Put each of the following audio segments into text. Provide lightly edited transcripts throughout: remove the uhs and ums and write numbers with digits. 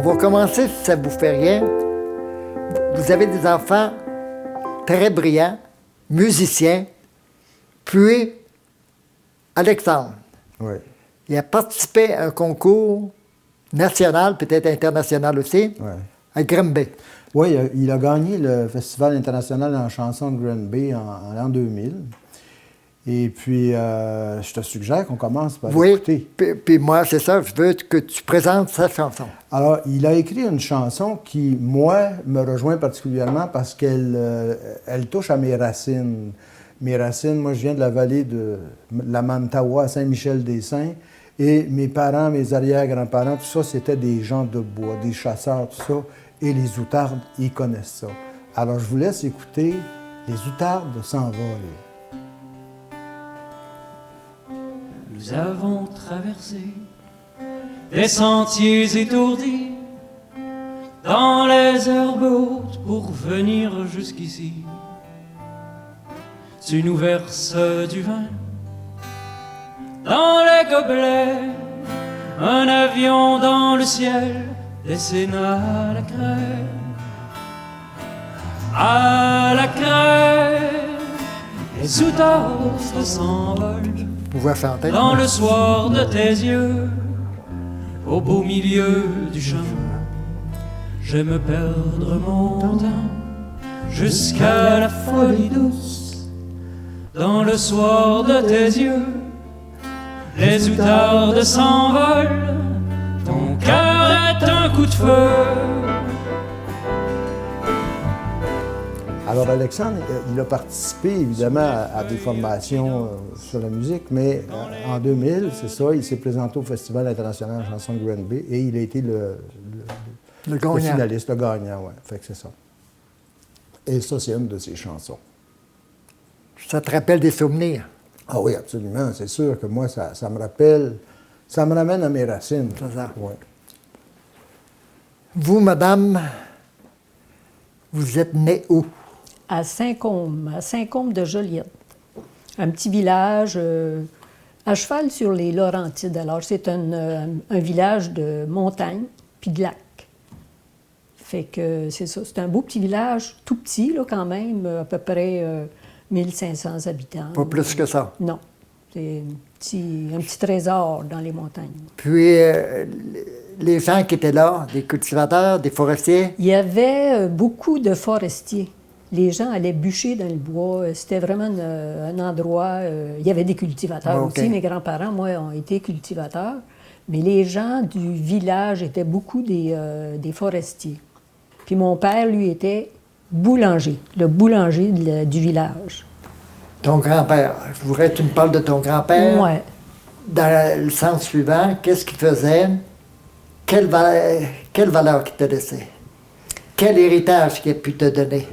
va commencer, si ça ne vous fait rien. Vous avez des enfants très brillants, musiciens, puis Alexandre. Oui. Il a participé à un concours national, peut-être international aussi, à Granby. Oui, il a gagné le Festival international en chanson de Granby en l'an 2000. Et puis, je te suggère qu'on commence par l'écouter. Puis moi, c'est ça, je veux que tu présentes sa chanson. Alors, il a écrit une chanson qui, moi, me rejoint particulièrement parce qu'elle elle touche à mes racines. Mes racines, moi, je viens de la vallée de la Mantawa, à Saint-Michel-des-Saints. Et mes parents, mes arrière-grands-parents, tout ça, c'était des gens de bois, des chasseurs, tout ça. Et les outardes, ils connaissent ça. Alors, je vous laisse écouter « Les outardes s'envolent ». Nous avons traversé des sentiers étourdis dans les herbes hautes pour venir jusqu'ici. Tu nous verses du vin dans les gobelets, un avion dans le ciel dessine à la craie. À la craie, les outardes s'envolent. Dans le soir de tes yeux, au beau milieu du chemin, j'aime perdre mon temps jusqu'à la folie douce. Dans le soir de tes yeux, les outardes s'envolent, ton cœur est un coup de feu. Alors, Alexandre, il a participé évidemment à des formations sur la musique, mais en 2000, c'est ça, il s'est présenté au Festival international de chanson de Granby et il a été le finaliste, le gagnant, oui. Fait que c'est ça. Et ça, c'est une de ses chansons. Ça te rappelle des souvenirs? Ah oui, absolument. C'est sûr que moi, ça me rappelle, ça me ramène à mes racines. C'est ça. Ouais. Vous, madame, vous êtes née où? À Saint-Côme de Joliette. Un petit village à cheval sur les Laurentides. Alors, c'est un village de montagne puis de lac. Fait que c'est ça. C'est un beau petit village, tout petit, là, quand même, à peu près 1500 habitants. Pas plus que ça? Non. C'est un petit trésor dans les montagnes. Puis, les gens qui étaient là, des cultivateurs, des forestiers? Il y avait beaucoup de forestiers. Les gens allaient bûcher dans le bois. C'était vraiment un endroit... il y avait des cultivateurs aussi. Mes grands-parents, moi, ont été cultivateurs. Mais les gens du village étaient beaucoup des forestiers. Puis mon père, lui, était boulanger, le boulanger du village. Ton grand-père. Je voudrais que tu me parles de ton grand-père. Oui. Dans le sens suivant, qu'est-ce qu'il faisait? Quelle valeur qu'il t'a laissé? Quel héritage qu'il a pu te donner?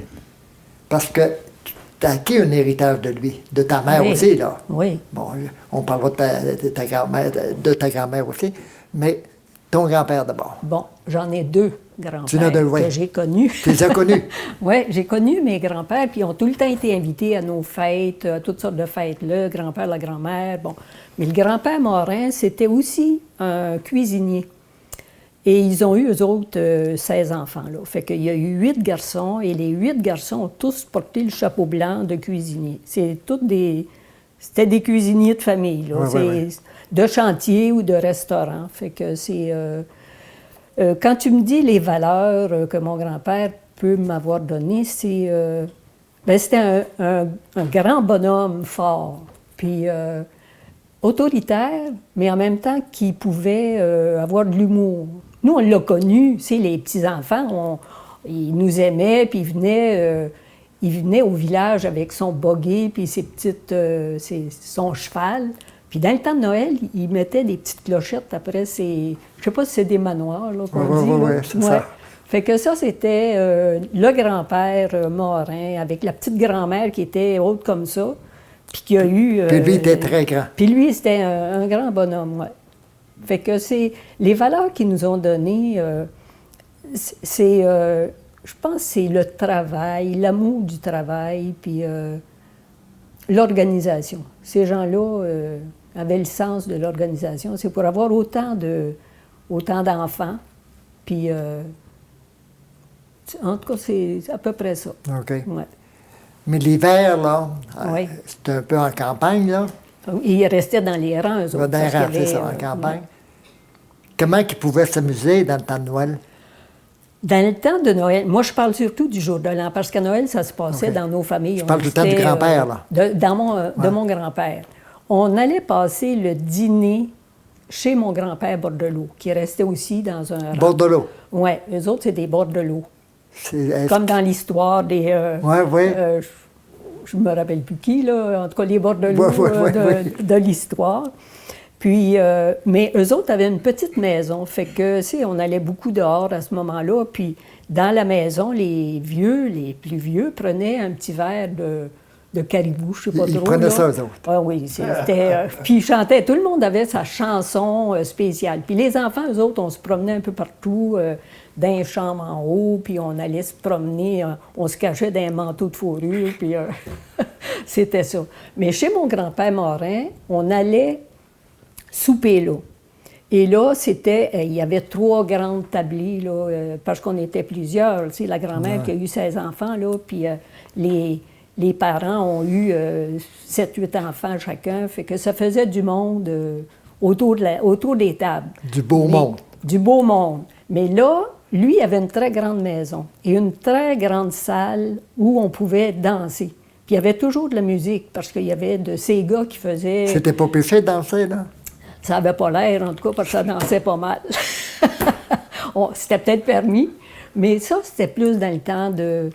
Parce que tu as acquis un héritage de lui, de ta mère aussi, là. Oui. Bon, on parlera de ta grand-mère aussi, mais ton grand-père d'abord. Bon, j'en ai deux grands-pères que j'ai connus. Tu les as connus? Oui, j'ai connu mes grands-pères, puis ils ont tout le temps été invités à nos fêtes, à toutes sortes de fêtes, le grand-père, la grand-mère, bon. Mais le grand-père Morin, c'était aussi un cuisinier. Et ils ont eu, eux autres, 16 enfants, là. Fait qu'il y a eu 8 garçons, et les 8 garçons ont tous porté le chapeau blanc de cuisinier. C'était des cuisiniers de famille, là. De chantier ou de restaurant. Fait que c'est... quand tu me dis les valeurs que mon grand-père peut m'avoir données, c'est... c'était un grand bonhomme fort, puis autoritaire, mais en même temps qui pouvait avoir de l'humour. Nous, on l'a connu, c'est les petits-enfants, ils nous aimaient, puis il venait au village avec son buggy, puis son cheval. Puis dans le temps de Noël, il mettait des petites clochettes après je sais pas si c'est des manoirs, là, qu'on dit. Oui, c'est ça. Fait que ça, c'était le grand-père Morin, avec la petite grand-mère qui était haute comme ça, puis qui a eu... puis lui était très grand. Puis lui, c'était un grand bonhomme, oui. Fait que c'est... Les valeurs qu'ils nous ont données, je pense que c'est le travail, l'amour du travail, puis l'organisation. Ces gens-là avaient le sens de l'organisation. C'est pour avoir autant d'enfants, Puis, en tout cas, c'est à peu près ça. OK. Ouais. Mais l'hiver, là, Oui. c'était un peu en campagne, là. Ils restaient dans les rangs, eux autres. Dans les parce rangs, qu'il y c'est avait, ça, en campagne. Comment ils pouvaient s'amuser dans le temps de Noël? Dans le temps de Noël, moi, je parle surtout du jour de l'an, parce qu'à Noël, ça se passait OK. dans nos familles. Je parle du temps du grand-père, là. De mon grand-père. On allait passer le dîner chez mon grand-père Bordelot, qui restait aussi dans un rang. Bordelot. Oui, eux autres, c'est des Bordelot. C'est- Comme dans l'histoire des... Oui. Je me rappelle plus qui, là, en tout cas les Bordelot de l'histoire. Puis, mais eux autres avaient une petite maison, fait que, tu sais, on allait beaucoup dehors à ce moment-là, puis dans la maison, les plus vieux, prenaient un petit verre de caribou, je sais pas Ils trop. prenaient là. ça, eux autres. Ah oui, c'était... puis ils chantaient, tout le monde avait sa chanson spéciale. Puis les enfants, eux autres, on se promenait un peu partout, dans les chambres en haut, puis on allait se promener, on se cachait dans un manteau de fourrure, puis c'était ça. Mais chez mon grand-père Morin, on allait souper là. Et là, c'était, il y avait 3 grandes tablées, là, parce qu'on était plusieurs. Tu sais, la grand-mère qui a eu 16 enfants, là, puis les parents ont eu 7-8 enfants chacun, fait que ça faisait du monde autour des tables. Du beau monde. Du beau monde. Mais là, lui avait une très grande maison et une très grande salle où on pouvait danser. Puis il y avait toujours de la musique, parce qu'il y avait de ces gars qui faisaient... C'était pas péché de danser, là? Ça n'avait pas l'air, en tout cas, parce que ça dansait pas mal. C'était peut-être permis, mais ça, c'était plus dans le temps de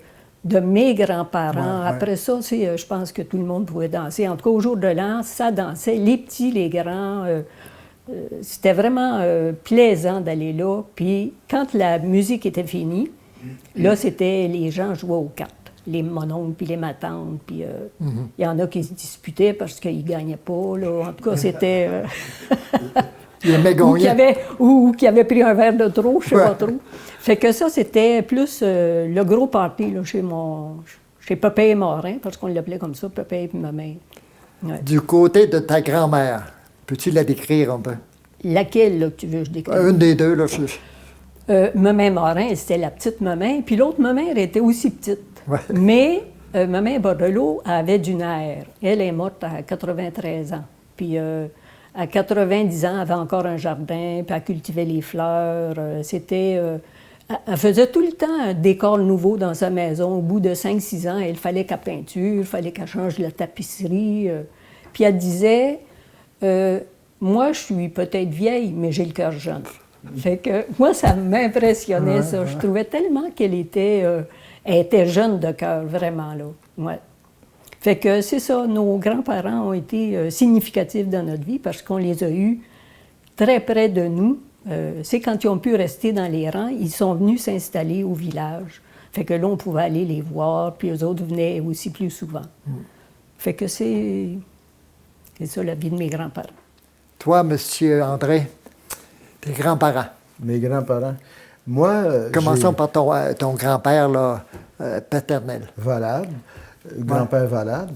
mes grands-parents. Ouais. Après ça, je pense que tout le monde pouvait danser. En tout cas, au jour de l'an, ça dansait. Les petits, les grands. C'était vraiment plaisant d'aller là. Puis quand la musique était finie, là, c'était les gens jouaient aux cartes. Les mononcles, puis les matantes, puis il y en a qui se disputaient parce qu'ils ne gagnaient pas, là. En tout cas, c'était... Il aimait gagner. ou qui avaient pris un verre de trop, je ne sais pas trop. Fait que ça, c'était plus le gros party, là, chez Papa et Morin, parce qu'on l'appelait comme ça, Papa et ma mère. Ouais. Du côté de ta grand-mère, peux-tu la décrire un peu? Laquelle, là, que tu veux que je décrive? Une des deux, là. Maman Morin, c'était la petite maman, puis l'autre maman, elle était aussi petite. Ouais. Mais maman Bordelot avait du nerf. Elle est morte à 93 ans. Puis à 90 ans, elle avait encore un jardin, puis elle cultivait les fleurs. Elle faisait tout le temps un décor nouveau dans sa maison. Au bout de 5-6 ans, il fallait qu'elle peinture, il fallait qu'elle change la tapisserie. Puis elle disait, moi, je suis peut-être vieille, mais j'ai le cœur jeune. Fait que moi, ça m'impressionnait, ça. Je trouvais tellement qu'elle était jeune de cœur, vraiment, là. Ouais. Fait que c'est ça, nos grands-parents ont été significatifs dans notre vie parce qu'on les a eus très près de nous. C'est quand ils ont pu rester dans les rangs, ils sont venus s'installer au village. Fait que là, on pouvait aller les voir, puis eux autres venaient aussi plus souvent. Fait que c'est ça, la vie de mes grands-parents. Toi, M. André, tes grands-parents. Mes grands-parents. Moi, commençons par ton grand-père, là, paternel. Valade. Grand-père Valade.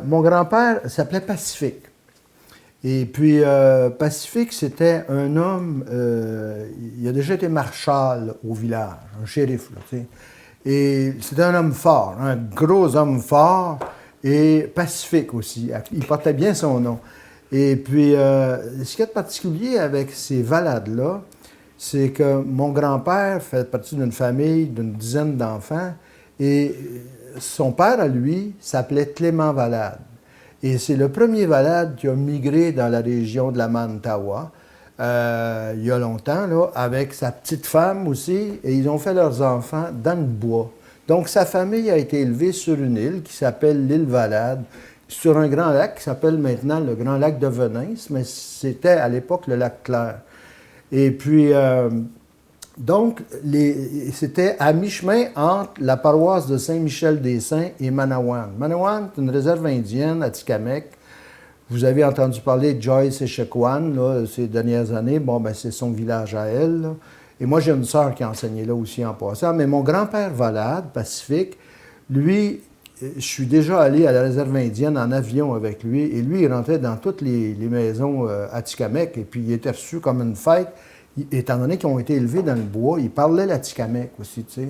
Mon grand-père s'appelait Pacifique. Et puis, Pacifique, c'était un homme, il a déjà été marshal au village, un shérif, là, tu sais. Et c'était un homme fort, un gros homme fort, et pacifique aussi. Il portait bien son nom. Et puis, ce qui est particulier avec ces Valades-là, c'est que mon grand-père fait partie d'une famille d'une dizaine d'enfants, et son père, à lui, s'appelait Clément Valade. Et c'est le premier Valade qui a migré dans la région de la Mantawa, il y a longtemps, là, avec sa petite femme aussi, et ils ont fait leurs enfants dans le bois. Donc, sa famille a été élevée sur une île qui s'appelle l'île Valade, sur un grand lac qui s'appelle maintenant le Grand Lac de Venise, mais c'était à l'époque le lac Clair. Et puis, donc, c'était à mi-chemin entre la paroisse de Saint-Michel-des-Saints et Manawan. Manawan, c'est une réserve indienne à Tikamek. Vous avez entendu parler de Joyce Echequan, là, ces dernières années. Bon, ben c'est son village à elle, là. Et moi, j'ai une sœur qui a enseigné là aussi en passant. Mais mon grand-père Valade, Pacifique, lui, je suis déjà allé à la réserve indienne en avion avec lui. Et lui, il rentrait dans toutes les maisons à Tikamek. Et puis, il était reçu comme une fête. étant donné qu'ils ont été élevés dans le bois, ils parlaient l'Atikamekw aussi, tu sais.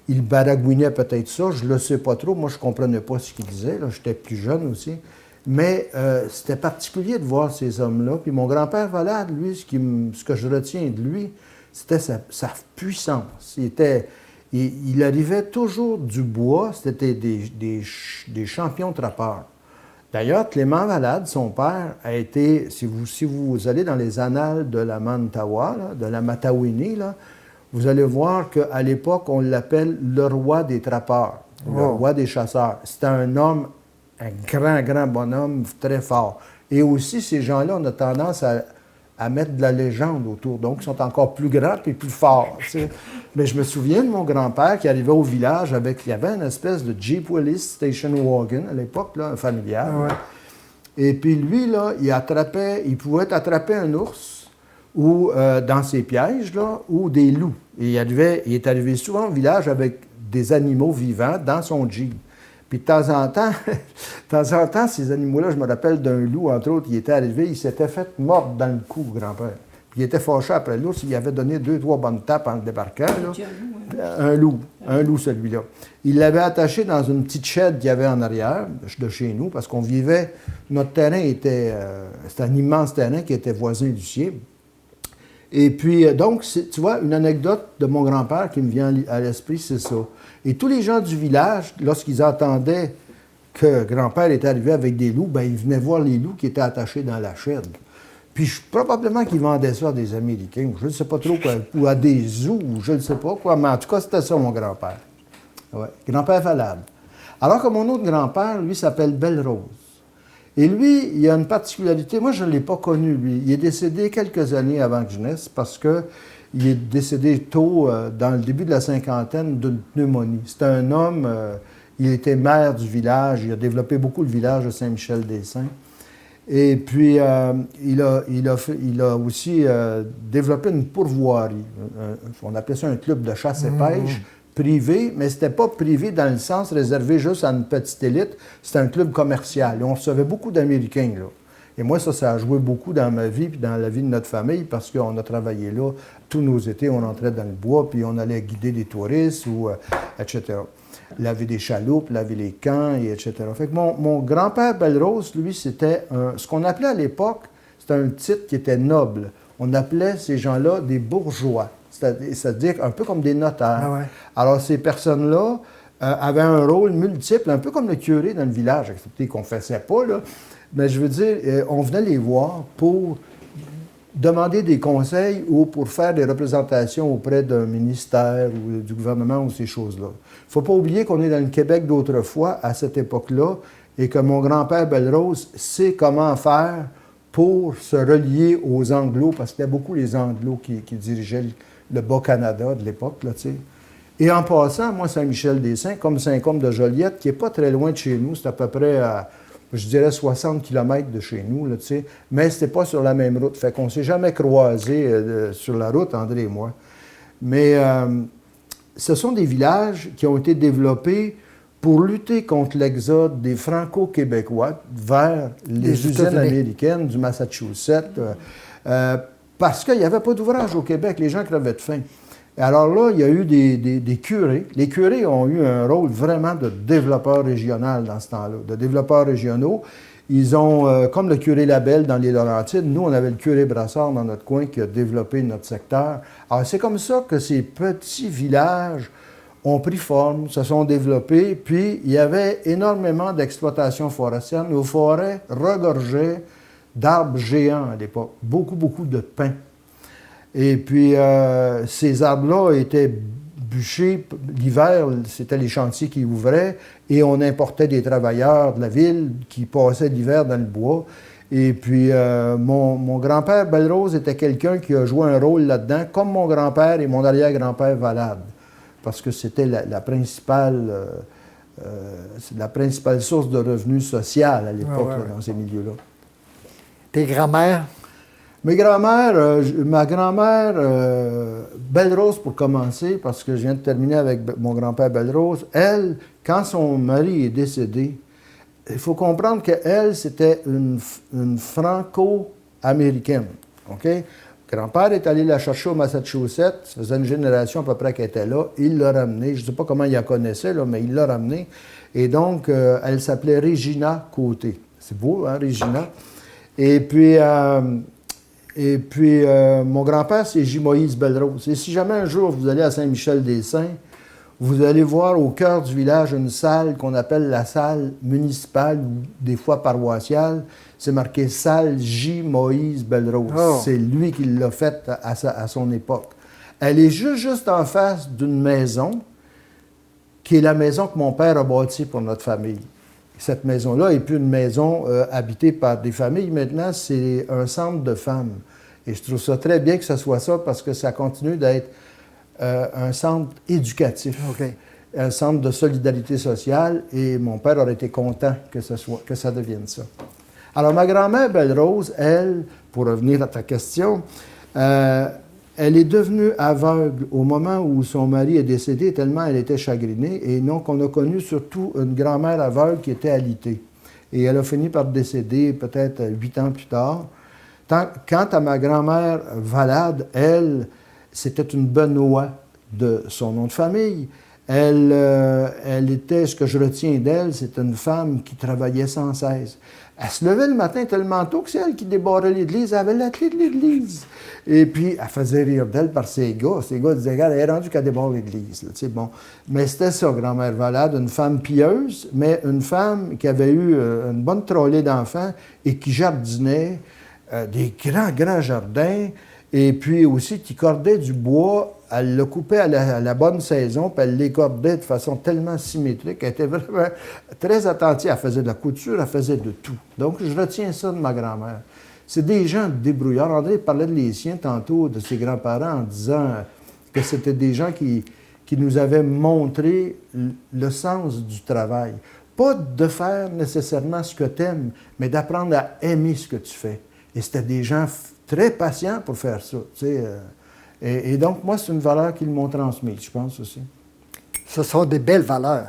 Ils baragouinaient peut-être ça, je le sais pas trop. Moi, je comprenais pas ce qu'ils disaient, là, j'étais plus jeune aussi. Mais c'était particulier de voir ces hommes-là. Puis mon grand-père Valade, lui, ce que je retiens de lui, c'était sa puissance. Il arrivait toujours du bois, c'était des champions trappeurs. D'ailleurs, Clément Valade, son père, a été, si vous allez dans les annales de la Mantawa, là, de la Matawini, là, vous allez voir qu'à l'époque, on l'appelle le roi des trappeurs, le roi des chasseurs. C'était un homme, un grand bonhomme, très fort. Et aussi, ces gens-là, on a tendance à mettre de la légende autour. Donc, ils sont encore plus grands et plus forts. T'sais. Mais je me souviens de mon grand-père qui arrivait au village il y avait une espèce de Jeep Willys Station Wagon à l'époque, là, un familial. Ouais. Et puis lui, là, il pouvait attraper un ours ou dans ses pièges, là, ou des loups. Et il est arrivé souvent au village avec des animaux vivants dans son Jeep. Puis de temps en temps, ces animaux-là, je me rappelle d'un loup, entre autres, il était arrivé, il s'était fait mordre dans le cou, grand-père. Puis il était fâché après l'ours, il avait donné 2-3 bonnes tapes en le débarquant. Là. Un loup, celui-là. Il l'avait attaché dans une petite shed qu'il y avait en arrière de chez nous, parce qu'on vivait, notre terrain c'était un immense terrain qui était voisin du sien. Et puis, donc, tu vois, une anecdote de mon grand-père qui me vient à l'esprit, c'est ça. Et tous les gens du village, lorsqu'ils entendaient que grand-père était arrivé avec des loups, bien, ils venaient voir les loups qui étaient attachés dans la chaîne. Puis, probablement qu'ils vendaient ça à des Américains, je ne sais pas trop quoi, ou à des zoos, je ne sais pas quoi, mais en tout cas, c'était ça, mon grand-père. Ouais, grand-père Valade. Alors que mon autre grand-père, lui, s'appelle Belle-Rose. Et lui, il a une particularité. Moi, je ne l'ai pas connu, lui. Il est décédé quelques années avant que je naisse parce qu'il est décédé tôt, dans le début de la cinquantaine, d'une pneumonie. C'était un homme, il était maire du village, il a développé beaucoup le village de Saint-Michel-des-Saints. Et puis, il a aussi développé une pourvoirie. On appelait ça un club de chasse et pêche. Privé, mais c'était pas privé dans le sens réservé juste à une petite élite, c'était un club commercial. Et on recevait beaucoup d'Américains, là. Et moi, ça a joué beaucoup dans ma vie puis dans la vie de notre famille parce qu'on a travaillé là. Tous nos étés, on entrait dans le bois puis on allait guider des touristes, etc. Laver des chaloupes, laver les camps, et etc. Fait que mon grand-père Belle-Rose, lui, c'était ce qu'on appelait à l'époque, c'était un titre qui était noble. On appelait ces gens-là des bourgeois. C'est-à-dire un peu comme des notaires. Ah ouais. Alors, ces personnes-là avaient un rôle multiple, un peu comme le curé dans le village, excepté qu'on ne faisait pas, là. Mais je veux dire, on venait les voir pour demander des conseils ou pour faire des représentations auprès d'un ministère ou du gouvernement ou ces choses-là. Il ne faut pas oublier qu'on est dans le Québec d'autrefois, à cette époque-là, et que mon grand-père Belle-Rose sait comment faire pour se relier aux Anglos, parce qu'il y a beaucoup les Anglos qui dirigeaient le Bas-Canada de l'époque, là, tu sais. Et en passant, moi, Saint-Michel-des-Saints, comme Saint-Côme-de-Joliette, qui n'est pas très loin de chez nous, c'est à peu près à, je dirais, 60 km de chez nous, là, tu sais, mais c'était pas sur la même route. Fait qu'on ne s'est jamais croisés sur la route, André et moi. Mais ce sont des villages qui ont été développés pour lutter contre l'exode des Franco-Québécois vers les usines américaines du Massachusetts, parce qu'il n'y avait pas d'ouvrage au Québec, les gens crevaient de faim. Et alors là, il y a eu des curés. Les curés ont eu un rôle vraiment de développeur régional dans ce temps-là, de développeurs régionaux. Ils ont, comme le curé Labelle dans les Laurentides, nous, on avait le curé Brassard dans notre coin qui a développé notre secteur. Alors, c'est comme ça que ces petits villages ont pris forme, se sont développés, puis il y avait énormément d'exploitation forestière. Nos forêts regorgeaient d'arbres géants à l'époque, beaucoup de pins. Et puis, ces arbres-là étaient bûchés. L'hiver, c'était les chantiers qui ouvraient et on importait des travailleurs de la ville qui passaient l'hiver dans le bois. Et puis, mon grand-père Belle-Rose était quelqu'un qui a joué un rôle là-dedans, comme mon grand-père et mon arrière-grand-père Valade, parce que c'était la principale source de revenus social à l'époque, dans ces milieux-là. Tes grands-mères? Ma grand-mère, Belle-Rose pour commencer, parce que je viens de terminer avec mon grand-père Belle-Rose, elle, quand son mari est décédé, il faut comprendre qu'elle, c'était une franco-américaine, OK? Grand-père est allé la chercher au Massachusetts. Ça faisait une génération à peu près qu'elle était là. Il l'a ramenée. Je ne sais pas comment il la connaissait, là, mais il l'a ramenée. Et donc, elle s'appelait Régina Côté. C'est beau, hein, Régina? Et puis, mon grand-père, c'est J. Moïse Belrose. Et si jamais un jour vous allez à Saint-Michel-des-Saints, vous allez voir au cœur du village une salle qu'on appelle la salle municipale ou des fois paroissiale. C'est marqué salle J. Moïse Belrose. Oh. C'est lui qui l'a faite à son époque. Elle est juste en face d'une maison qui est la maison que mon père a bâtie pour notre famille. Cette maison-là n'est plus une maison habitée par des familles. Maintenant, c'est un centre de femmes. Et je trouve ça très bien que ce soit ça parce que ça continue d'être un centre éducatif, un centre de solidarité sociale. Et mon père aurait été content que ça devienne ça. Alors, ma grand-mère Belrose, elle, pour revenir à ta question, elle est devenue aveugle au moment où son mari est décédé, tellement elle était chagrinée. Et donc, on a connu surtout une grand-mère aveugle qui était alitée. Et elle a fini par décéder peut-être 8 ans plus tard. Quant à ma grand-mère Valade, elle, c'était une Benoît de son nom de famille. Elle était, ce que je retiens d'elle, c'est une femme qui travaillait sans cesse. Elle se levait le matin tellement tôt que c'est elle qui débarrait l'église. Elle avait la clé de l'église. Et puis, elle faisait rire d'elle par ses gars. Ses gars disaient, regarde, elle est rendue qu'elle débarre l'église. Là, bon. Mais c'était ça, grand-mère Valade, une femme pieuse, mais une femme qui avait eu une bonne trollée d'enfants et qui jardinait des grands jardins. Et puis aussi, qui cordait du bois. Elle le coupait à la bonne saison, puis elle l'écordait de façon tellement symétrique. Elle était vraiment très attentive. Elle faisait de la couture, elle faisait de tout. Donc, je retiens ça de ma grand-mère. C'est des gens débrouillards. André parlait de les siens tantôt, de ses grands-parents, en disant que c'était des gens qui nous avaient montré le sens du travail. Pas de faire nécessairement ce que tu aimes, mais d'apprendre à aimer ce que tu fais. Et c'était des gens très patients pour faire ça, tu sais. Et donc, moi, c'est une valeur qu'ils m'ont transmise, je pense aussi. Ce sont des belles valeurs.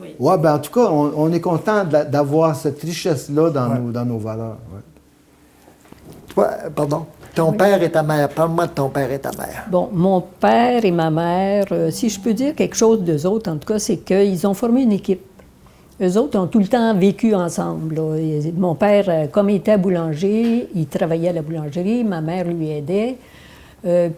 Oui, ouais, ben, en tout cas, on est content d'avoir cette richesse-là dans nos valeurs. Ouais. Toi, pardon, ton père et ta mère, parle-moi de ton père et ta mère. Bon, mon père et ma mère, si je peux dire quelque chose d'eux autres, en tout cas, c'est qu'ils ont formé une équipe. Eux autres ont tout le temps vécu ensemble. Là. Mon père, comme il était boulanger, il travaillait à la boulangerie, ma mère lui aidait.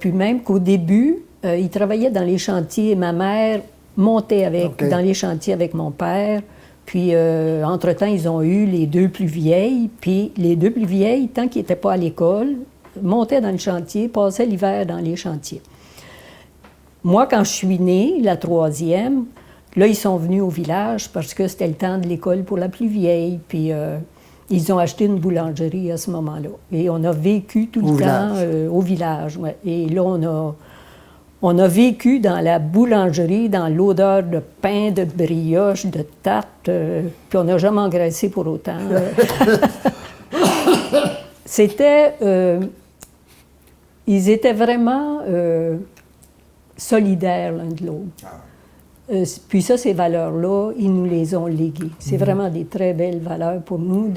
Puis même qu'au début, il travaillait dans les chantiers. Ma mère montait dans les chantiers avec mon père. Puis, entre-temps, ils ont eu les 2 plus vieilles. Puis, les 2 plus vieilles, tant qu'ils n'étaient pas à l'école, montaient dans le chantier, passaient l'hiver dans les chantiers. Moi, quand je suis née, la 3e, là, ils sont venus au village parce que c'était le temps de l'école pour la plus vieille. Puis, ils ont acheté une boulangerie à ce moment-là. Et on a vécu tout le temps au village. Ouais. Et là, on a vécu dans la boulangerie, dans l'odeur de pain, de brioche, de tarte. Puis on n'a jamais engraissé pour autant. C'était... ils étaient vraiment solidaires l'un de l'autre. Puis ça, ces valeurs-là, ils nous les ont léguées. C'est vraiment des très belles valeurs pour nous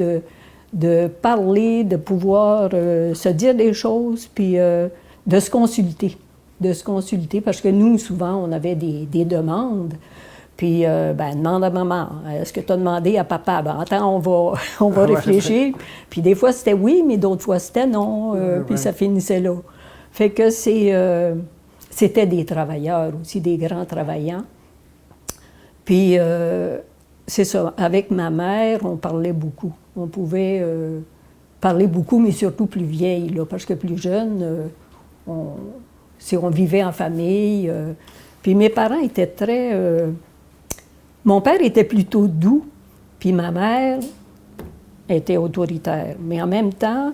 de parler, de pouvoir se dire des choses, puis de se consulter. Parce que nous, souvent, on avait des demandes. Puis, demande à maman. Est-ce que tu as demandé à papa? Ben, attends, on va réfléchir. Puis des fois, c'était oui, mais d'autres fois, c'était non. Puis ça finissait là. Fait que c'était des travailleurs aussi, des grands travaillants. Puis, c'est ça, avec ma mère, on parlait beaucoup. On pouvait parler beaucoup, mais surtout plus vieille, là, parce que plus jeune, on vivait en famille. Puis mes parents étaient très... mon père était plutôt doux, puis ma mère était autoritaire. Mais en même temps,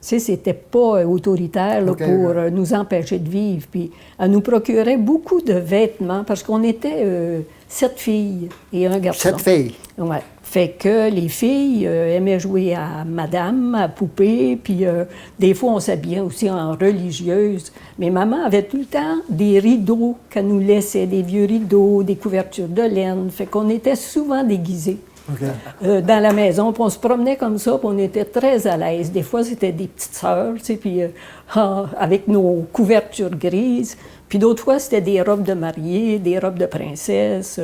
c'était pas autoritaire là, pour nous empêcher de vivre. Puis elle nous procurait beaucoup de vêtements, parce qu'on était 7 filles et un garçon. 7 filles? Oui. Fait que les filles aimaient jouer à madame, à poupée, puis des fois, on s'habillait aussi en religieuse. Mais maman avait tout le temps des rideaux qu'elle nous laissait, des vieux rideaux, des couvertures de laine. Fait qu'on était souvent déguisés. dans la maison. Puis on se promenait comme ça, puis on était très à l'aise. Des fois, c'était des petites sœurs, tu sais, puis avec nos couvertures grises. Puis d'autres fois, c'était des robes de mariée, des robes de princesse.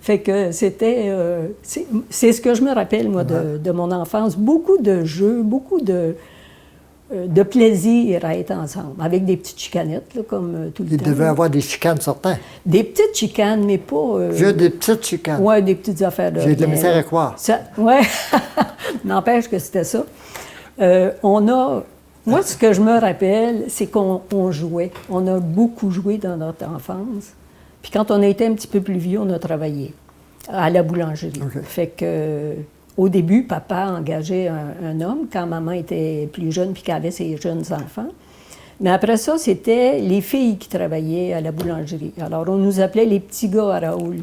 Fait que c'était... c'est ce que je me rappelle, moi, de mon enfance. Beaucoup de jeux, beaucoup de plaisir à être ensemble, avec des petites chicanettes, là, comme tout le temps. Il devait avoir des chicanes certains. Des petites chicanes, mais pas... J'ai des petites chicanes. Oui, des petites affaires de... J'ai de la misère à croire. Oui, n'empêche que c'était ça. Moi, ce que je me rappelle, c'est qu'on jouait. On a beaucoup joué dans notre enfance. Puis quand on a été un petit peu plus vieux, on a travaillé à la boulangerie. Fait que... Au début, papa engageait un homme quand maman était plus jeune puis qu'elle avait ses jeunes enfants. Mais après ça, c'était les filles qui travaillaient à la boulangerie. Alors, on nous appelait les petits gars à Raoul.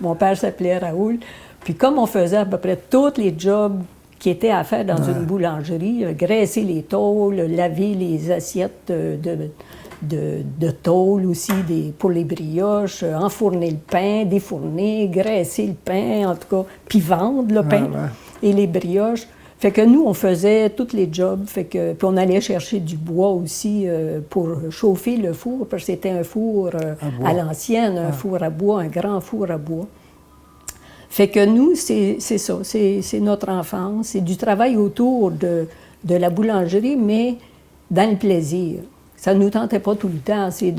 Mon père s'appelait Raoul. Puis comme on faisait à peu près tous les jobs qui étaient à faire dans une boulangerie, graisser les tôles, laver les assiettes de tôle aussi pour les brioches, enfourner le pain, défourner, graisser le pain, en tout cas, puis vendre le pain et les brioches. Fait que nous, on faisait tous les jobs. Puis on allait chercher du bois aussi pour chauffer le four, parce que c'était un four à l'ancienne, un four à bois, un grand four à bois. Fait que nous, c'est ça, c'est notre enfance. C'est du travail autour de la boulangerie, mais dans le plaisir. Ça ne nous tentait pas tout le temps, c'est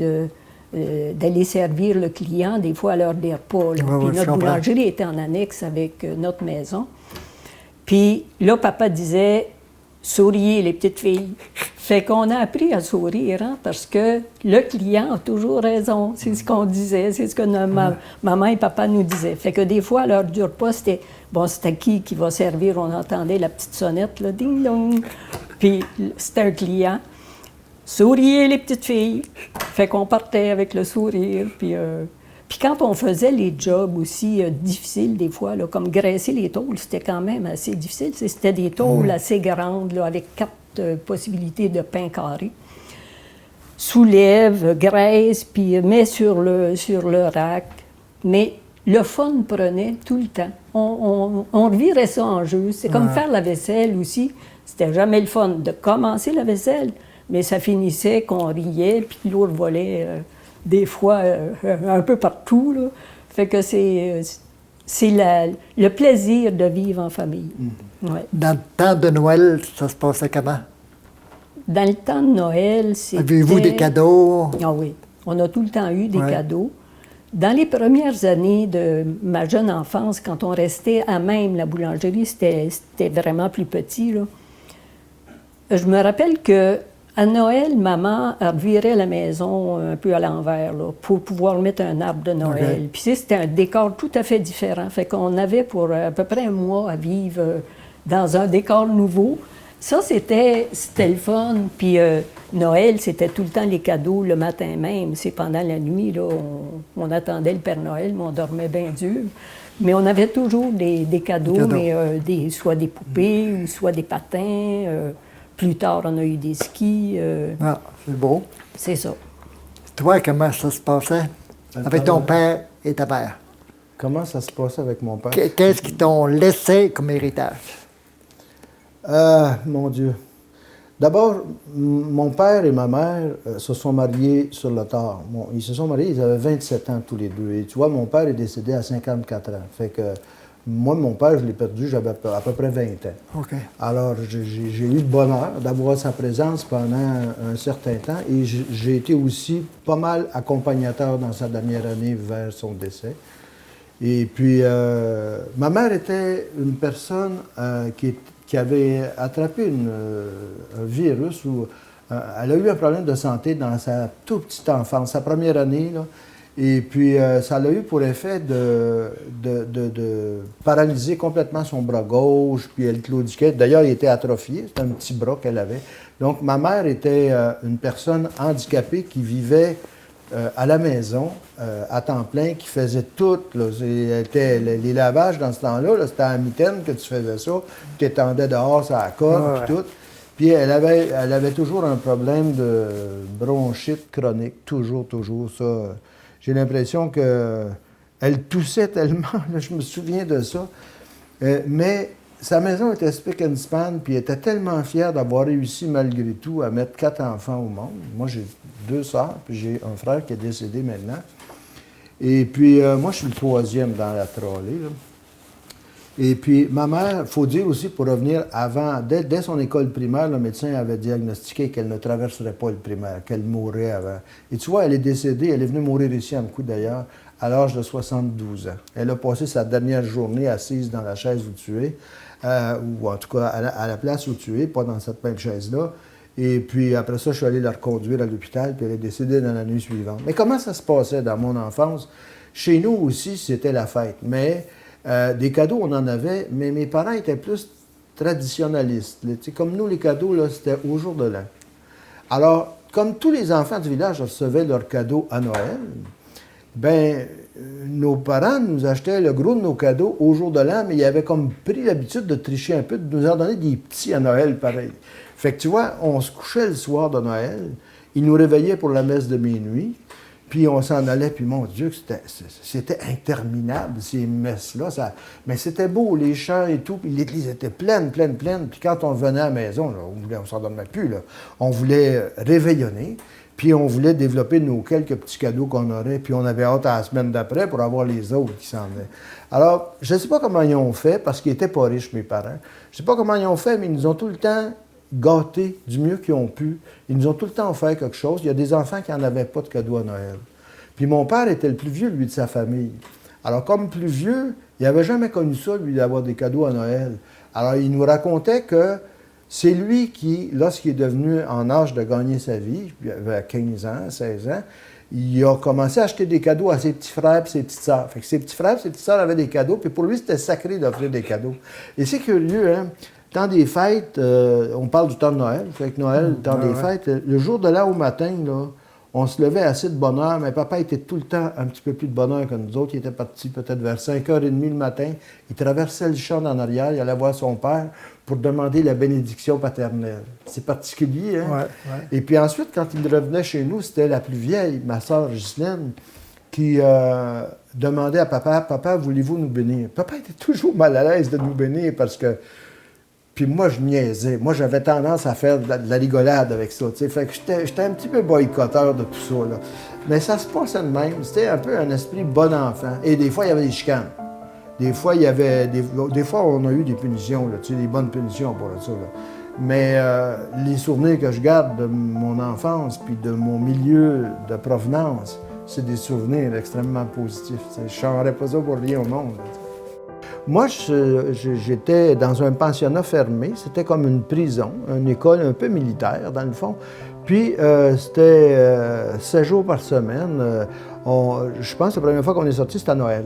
d'aller servir le client, des fois à l'heure des repas. Puis notre boulangerie était en annexe avec notre maison. Puis là, papa disait « Souriez, les petites filles ». Fait qu'on a appris à sourire, hein, parce que le client a toujours raison. C'est ce qu'on disait, c'est ce que maman et papa nous disaient. Fait que des fois, à l'heure du repas, c'était « Bon, c'est à qui va servir ?» On entendait la petite sonnette, là, « Ding-dong ». Puis c'était un client. Souriez, les petites filles. Fait qu'on partait avec le sourire. Puis quand on faisait les jobs aussi difficiles, des fois, là, comme graisser les tôles, c'était quand même assez difficile. C'était des tôles assez grandes, là, avec 4 possibilités de pain carré. Soulève, graisse, puis met sur le rack. Mais le fun prenait tout le temps. On revirait ça en jeu. C'est comme faire la vaisselle aussi. C'était jamais le fun de commencer la vaisselle. Mais ça finissait qu'on riait, puis l'eau volait des fois un peu partout, là. Fait que c'est le plaisir de vivre en famille. Ouais. Dans le temps de Noël, ça se passait comment? Dans le temps de Noël, c'était... Avez-vous des cadeaux? Ah oui, on a tout le temps eu des cadeaux. Dans les premières années de ma jeune enfance, quand on restait à même la boulangerie, c'était vraiment plus petit, là. Je me rappelle que à Noël, maman revirait la maison un peu à l'envers, là, pour pouvoir mettre un arbre de Noël. Puis c'était un décor tout à fait différent. Fait qu'on avait pour à peu près un mois à vivre dans un décor nouveau. Ça, c'était le fun. Puis Noël, c'était tout le temps les cadeaux le matin même. C'est pendant la nuit, là, on attendait le Père Noël, mais on dormait bien dur. Mais on avait toujours des cadeaux, mais soit des poupées ou soit des patins. Plus tard, on a eu des skis. Ah, c'est beau. C'est ça. Toi, comment ça se passait avec ton père et ta mère? Comment ça se passait avec mon père? Qu'est-ce qu'ils t'ont laissé comme héritage? Mon Dieu. D'abord, mon père et ma mère se sont mariés sur le tard. Bon, ils se sont mariés, ils avaient 27 ans tous les deux. Et tu vois, mon père est décédé à 54 ans. Fait que moi, mon père, je l'ai perdu, j'avais à peu près 20 ans. OK. Alors, j'ai eu le bonheur d'avoir sa présence pendant un certain temps et j'ai été aussi pas mal accompagnateur dans sa dernière année vers son décès. Et puis, ma mère était une personne qui avait attrapé un virus ou elle a eu un problème de santé dans sa toute petite enfance, sa première année, là. Et puis, ça a eu pour effet de paralyser complètement son bras gauche, puis elle claudiquait. D'ailleurs, il était atrophié, c'était un petit bras qu'elle avait. Donc, ma mère était une personne handicapée qui vivait à la maison, à temps plein, qui faisait tout. Là. Les lavages dans ce temps-là, là, c'était à la mitaine que tu faisais ça, tu étendais dehors, ça à corde, puis tout. Puis elle avait toujours un problème de bronchite chronique, toujours ça. J'ai l'impression que Elle toussait tellement, là, je me souviens de ça. Mais sa maison était spick and span, puis elle était tellement fière d'avoir réussi malgré tout à mettre 4 enfants au monde. Moi, j'ai 2 sœurs, puis j'ai un frère qui est décédé maintenant. Et puis, moi, je suis le 3e dans la trolley, là. Et puis, ma mère, il faut dire aussi, pour revenir avant, dès son école primaire, le médecin avait diagnostiqué qu'elle ne traverserait pas le primaire, qu'elle mourrait avant. Et tu vois, elle est décédée, elle est venue mourir ici à Mcou d'ailleurs, à l'âge de 72 ans. Elle a passé sa dernière journée assise dans la chaise où tu es, ou en tout cas à la place où tu es, pas dans cette même chaise-là. Et puis après ça, je suis allé la reconduire à l'hôpital, puis elle est décédée dans la nuit suivante. Mais comment ça se passait dans mon enfance? Chez nous aussi, c'était la fête, mais des cadeaux, on en avait, mais mes parents étaient plus traditionnalistes. Comme nous, les cadeaux, là, c'était au jour de l'an. Alors, comme tous les enfants du village recevaient leurs cadeaux à Noël, bien, nos parents nous achetaient le gros de nos cadeaux au jour de l'an, mais ils avaient comme pris l'habitude de tricher un peu, de nous en donner des petits à Noël, pareil. Fait que tu vois, on se couchait le soir de Noël, ils nous réveillaient pour la messe de minuit, puis on s'en allait, puis mon Dieu, c'était interminable, ces messes-là. Mais c'était beau, les chants et tout, puis l'église était pleine. Puis quand on venait à la maison, là, on s'en donnait plus, là. On voulait réveillonner, puis on voulait développer nos quelques petits cadeaux qu'on aurait, puis on avait hâte à la semaine d'après pour avoir les autres qui s'en venaient. Alors, je ne sais pas comment ils ont fait, parce qu'ils n'étaient pas riches, mes parents. Je ne sais pas comment ils ont fait, mais ils nous ont tout le temps gâtés du mieux qu'ils ont pu. Ils nous ont tout le temps offert quelque chose. Il y a des enfants qui n'en avaient pas de cadeaux à Noël. Puis mon père était le plus vieux, lui, de sa famille. Alors, comme plus vieux, il n'avait jamais connu ça, lui, d'avoir des cadeaux à Noël. Alors, il nous racontait que c'est lui qui, lorsqu'il est devenu en âge de gagner sa vie, il avait 15 ans, 16 ans, il a commencé à acheter des cadeaux à ses petits frères et ses petites sœurs. Fait que ses petits frères et ses petites sœurs avaient des cadeaux, puis pour lui, c'était sacré d'offrir des cadeaux. Et c'est curieux, hein? Temps des fêtes, on parle du temps de Noël, fait que Noël, le temps des fêtes, le jour de l'an au matin, là, on se levait assez de bonne heure, mais papa était tout le temps un petit peu plus de bonne heure que nous autres. Il était parti peut-être vers 5h30 le matin. Il traversait le champ en arrière, il allait voir son père pour demander la bénédiction paternelle. C'est particulier, hein? Ouais. Et puis ensuite, quand il revenait chez nous, c'était la plus vieille, ma sœur Ghislaine, qui demandait à papa, « Papa, voulez-vous nous bénir? » Papa était toujours mal à l'aise de nous bénir parce que... Puis moi, je niaisais. Moi, j'avais tendance à faire de la rigolade avec ça. T'sais. Fait que j'étais un petit peu boycotteur de tout ça. Là. Mais ça se passait de même. C'était un peu un esprit bon enfant. Et des fois, il y avait des chicanes. Des fois, il y avait des fois, on a eu des punitions, là, des bonnes punitions pour ça. Là. Mais les souvenirs que je garde de mon enfance puis de mon milieu de provenance, c'est des souvenirs extrêmement positifs. Je ne changerais pas ça pour rien au monde. Là. Moi, j'étais dans un pensionnat fermé. C'était comme une prison, une école un peu militaire, dans le fond. Puis, c'était 7 jours par semaine. Je pense que la première fois qu'on est sorti, c'était à Noël.